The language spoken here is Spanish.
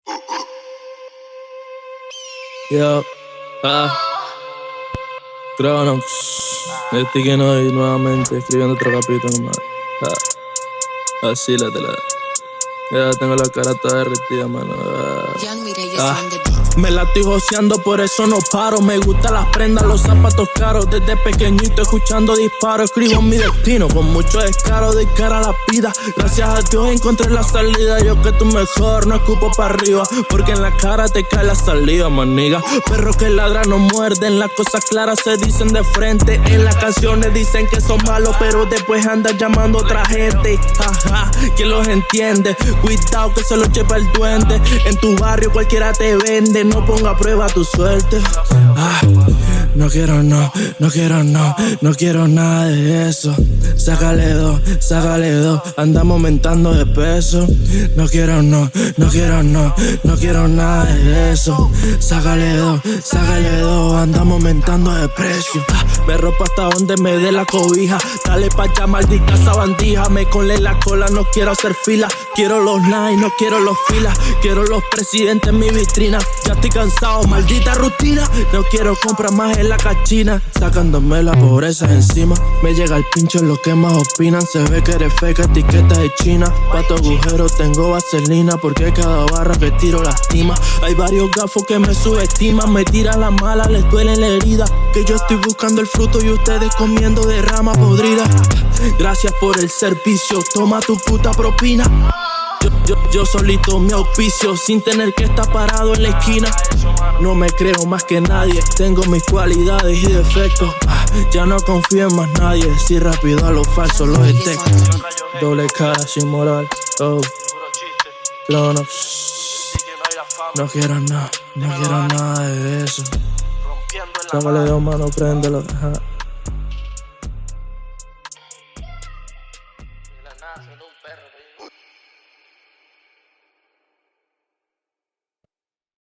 Yo, Cronox, Sticky Noise nuevamente escribiendo otro capítulo más. Así la tela. Ya tengo la cara toda derretida, mano. Me la estoy joseando, por eso no paro. Me gustan las prendas, los zapatos caros. Desde pequeñito escuchando disparos. Escribo mi destino con mucho descaro. De cara a la vida, gracias a Dios encontré la salida. Yo que tú mejor, no escupo para arriba, porque en la cara te cae la salida, maniga. Perros que ladran no muerden, las cosas claras se dicen de frente. En las canciones dicen que son malos, pero después andan llamando a otra gente. Jaja, ¿quién los entiende? Cuidado que se los lleva el duende. En tu barrio cualquiera te vende, no ponga a prueba tu suerte. No quiero no quiero nada de eso. Sácale dos, andamos aumentando de peso. No quiero nada de eso. Sácale dos, andamos aumentando de precio. Me ropa hasta donde me dé la cobija. Dale pa' allá, maldita sabandija. Me colé la cola, no quiero hacer fila. Quiero los nights, no quiero los filas. Quiero los presidentes en mi vitrina. Ya estoy cansado, maldita rutina. No quiero comprar más en la cachina. Sacándome la pobreza encima. Me llega el pincho en lo que más opinan. Se ve que eres feca, etiqueta de China. Pa' tu agujero tengo vaselina, porque cada barra que tiro lastima. Hay varios gafos que me subestiman. Me tiran la mala, les duele la herida. Que yo estoy buscando el fruto y ustedes comiendo de rama podrida. Gracias por el servicio, toma tu puta propina. Yo solito mi auspicio, sin tener que estar parado en la esquina. No me creo más que nadie, tengo mis cualidades y defectos. Ya no confío en más nadie, si rápido a lo falso lo detecto. Doble cara sin moral, oh. Cronox. No quiero nada de eso. Sácale dos manos, préndelo.